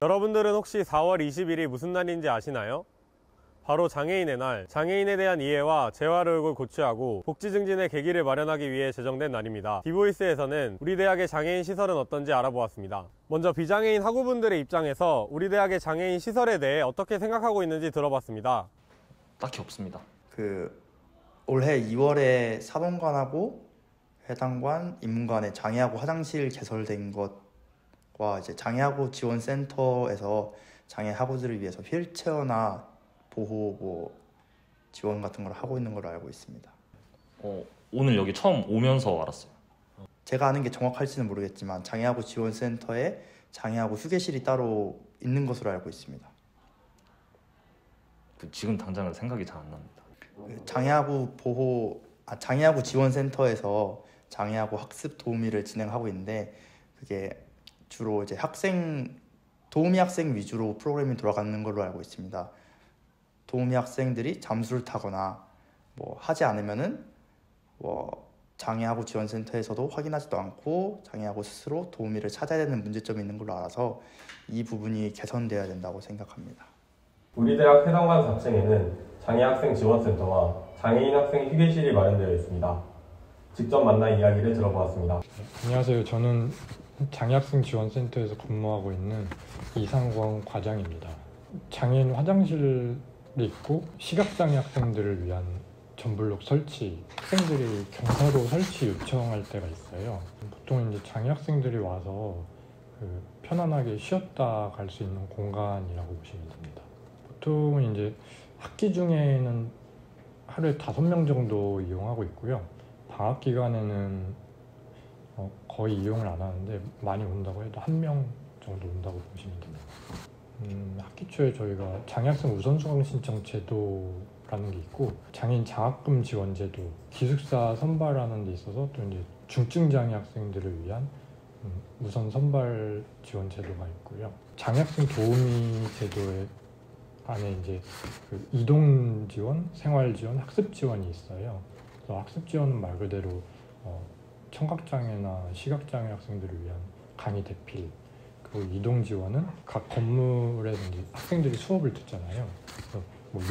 여러분들은 혹시 4월 20일이 무슨 날인지 아시나요? 바로 장애인의 날, 장애인에 대한 이해와 재활 의혹을 고취하고 복지 증진의 계기를 마련하기 위해 제정된 날입니다. 디보이스에서는 우리 대학의 장애인 시설은 어떤지 알아보았습니다. 먼저 비장애인 학우분들의 입장에서 우리 대학의 장애인 시설에 대해 어떻게 생각하고 있는지 들어봤습니다. 딱히 없습니다. 올해 2월에 사범관하고 해당관, 인문관에 장애하고 화장실 개설된 것과 이제 장애하고 지원센터에서 장애 학우들을 위해서 휠체어나 보호 지원 같은 걸 하고 있는 걸로 알고 있습니다. 오늘 여기 처음 오면서 알았어요. 제가 아는 게 정확할지는 모르겠지만 장애하고 지원센터에 장애하고 휴게실이 따로 있는 것으로 알고 있습니다. 지금 당장은 생각이 잘 안 납니다. 장애하고 지원센터에서 장애하고 학습 도우미를 진행하고 있는데 그게 주로 이제 도우미 학생 위주로 프로그램이 돌아가는 걸로 알고 있습니다. 도우미 학생들이 잠수를 타거나 하지 않으면은 장애하고 지원센터에서도 확인하지도 않고 장애하고 스스로 도우미를 찾아야 되는 문제점이 있는 걸로 알아서 이 부분이 개선되어야 된다고 생각합니다. 우리 대학 해당관 4층에는 장애학생 지원센터와 장애인 학생 휴게실이 마련되어 있습니다. 직접 만나 이야기를 들어보았습니다. 안녕하세요. 저는 장애학생 지원센터에서 근무하고 있는 이상권 과장입니다. 장애인 화장실이 있고 시각장애 학생들을 위한 전블록 설치, 학생들이 경사로 설치 요청할 때가 있어요. 보통 이제 장애 학생들이 와서 편안하게 쉬었다 갈 수 있는 공간이라고 보시면 됩니다. 보통 이제 학기 중에는 하루에 5명 정도 이용하고 있고요. 방학 기간에는 거의 이용을 안 하는데 많이 온다고 해도 1명 정도 온다고 보시면 됩니다. 학기 초에 저희가 장애학생 우선수강 신청 제도라는 게 있고 장애인 장학금 지원 제도, 기숙사 선발하는 데 있어서 또 이제 중증 장애 학생들을 위한 우선 선발 지원 제도가 있고요. 장애학생 도우미 제도에 안에 이제 이동 지원, 생활 지원, 학습 지원이 있어요. 그래서 학습 지원은 말 그대로 청각장애나 시각장애 학생들을 위한 강의 대필, 그리고 이동 지원은 각 건물에서 이제 학생들이 수업을 듣잖아요. 그래서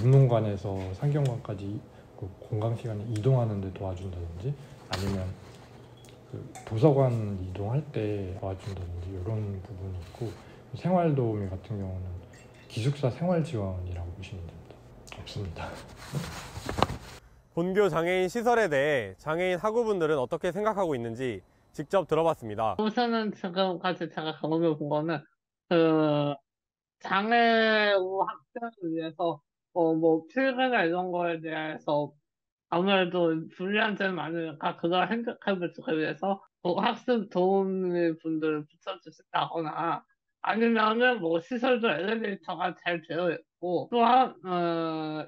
인문관에서 상경관까지 공강 시간에 이동하는 데 도와준다든지 아니면 도서관 이동할 때 도와준다든지 이런 부분이 있고, 생활 도우미 같은 경우는 기숙사 생활 지원이라고 보시면 됩니다. 없습니다. 본교 장애인 시설에 대해 장애인 학우분들은 어떻게 생각하고 있는지 직접 들어봤습니다. 우선은 지금까지 제가 경험해 본 거는 장애 학생을 위해서 필기나 이런 거에 대해서 아무래도 불리한 점이 많으니까 그걸 핸디캡을 주기 위해서 학습 도우미 분들을 붙여주신다거나 아니면은 시설도 엘리베이터가 잘 되어 있고, 또한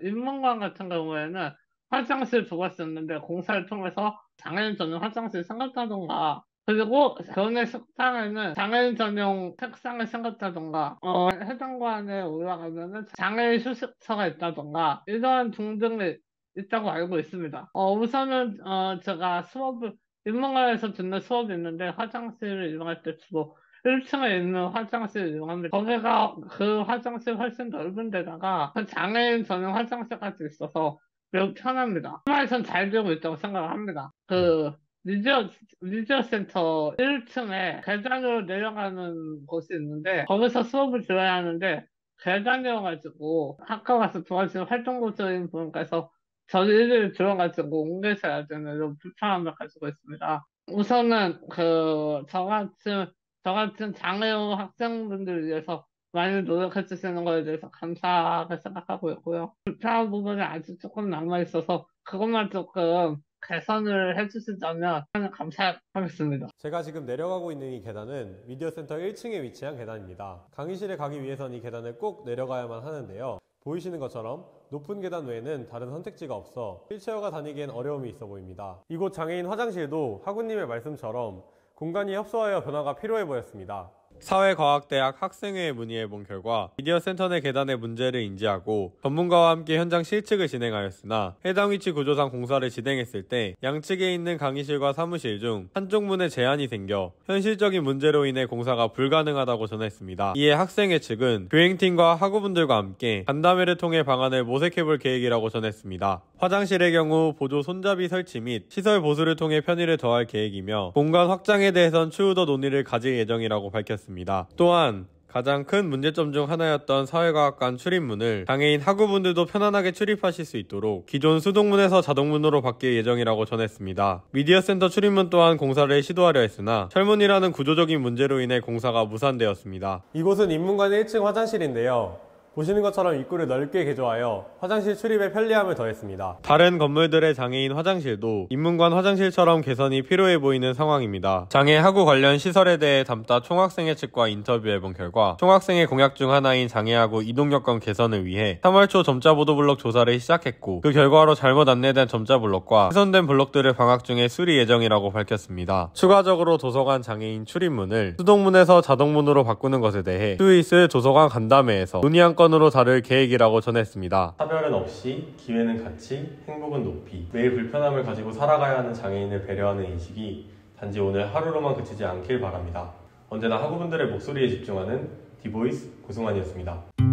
인문관 같은 경우에는 화장실 두고 쓰는데 공사를 통해서 장애인 전용 화장실 생겼다던가, 그리고 교내 식당에는 장애인 전용 책상을 생겼다던가, 해당관에 올라가면은 장애인 휴식처가 있다던가, 이러한 등등이 있다고 알고 있습니다. 우선은 제가 인문관에서 듣는 수업이 있는데 화장실을 이용할 때 주로 1층에 있는 화장실을 이용합니다. 거기가 그 화장실 훨씬 넓은 데다가 장애인 전용 화장실까지 있어서 매우 편합니다. 정말 잘 되고 있다고 생각을 합니다. 리지어 센터 1층에 계단으로 내려가는 곳이 있는데 거기서 수업을 들어야 하는데 계단이어가지고 학교 가서 도와주는 활동부적인 분께서 저희를 들어가지고 옮겨셔야 되는 이런 불편함을 가지고 있습니다. 우선은 저 같은 장애인 학생분들을 위해서 많이 노력해 주시는 거에 대해서 감사하게 생각하고 있고요. 불편한 부분이 아직 조금 남아있어서 그것만 조금 개선을 해주시자면 감사하겠습니다. 제가 지금 내려가고 있는 이 계단은 미디어센터 1층에 위치한 계단입니다. 강의실에 가기 위해선 이 계단을 꼭 내려가야만 하는데요. 보이시는 것처럼 높은 계단 외에는 다른 선택지가 없어 휠체어가 다니기엔 어려움이 있어 보입니다. 이곳 장애인 화장실도 학우님의 말씀처럼 공간이 협소하여 변화가 필요해 보였습니다. 사회과학대학 학생회에 문의해본 결과 미디어 센터 내 계단의 문제를 인지하고 전문가와 함께 현장 실측을 진행하였으나 해당 위치 구조상 공사를 진행했을 때 양측에 있는 강의실과 사무실 중 한쪽 문에 제한이 생겨 현실적인 문제로 인해 공사가 불가능하다고 전했습니다. 이에 학생회 측은 교행팀과 학우분들과 함께 간담회를 통해 방안을 모색해볼 계획이라고 전했습니다. 화장실의 경우 보조 손잡이 설치 및 시설 보수를 통해 편의를 더할 계획이며 공간 확장에 대해선 추후 더 논의를 가질 예정이라고 밝혔습니다. 또한 가장 큰 문제점 중 하나였던 사회과학관 출입문을 장애인 학우분들도 편안하게 출입하실 수 있도록 기존 수동문에서 자동문으로 바뀔 예정이라고 전했습니다. 미디어센터 출입문 또한 공사를 시도하려 했으나 철문이라는 구조적인 문제로 인해 공사가 무산되었습니다. 이곳은 인문관 1층 화장실인데요. 보시는 것처럼 입구를 넓게 개조하여 화장실 출입에 편리함을 더했습니다. 다른 건물들의 장애인 화장실도 인문관 화장실처럼 개선이 필요해 보이는 상황입니다. 장애 학우 관련 시설에 대해 담다 총학생회 측과 인터뷰해본 결과 총학생회 공약 중 하나인 장애학우 이동 여건 개선을 위해 3월 초 점자 보도 블록 조사를 시작했고 그 결과로 잘못 안내된 점자 블록과 훼손된 블록들을 방학 중에 수리 예정이라고 밝혔습니다. 추가적으로 도서관 장애인 출입문을 수동문에서 자동문으로 바꾸는 것에 대해 추후 있을 도서관 간담회에서 논의한 건으로 다룰 계획이라고 전했습니다. 차별은 없이 기회는 같이 행복은 높이 매일 불편함을 가지고 살아가야 하는 장애인을 배려하는 인식이 단지 오늘 하루로만 그치지 않길 바랍니다. 언제나 학우분들의 목소리에 집중하는 디보이스 고승환이었습니다.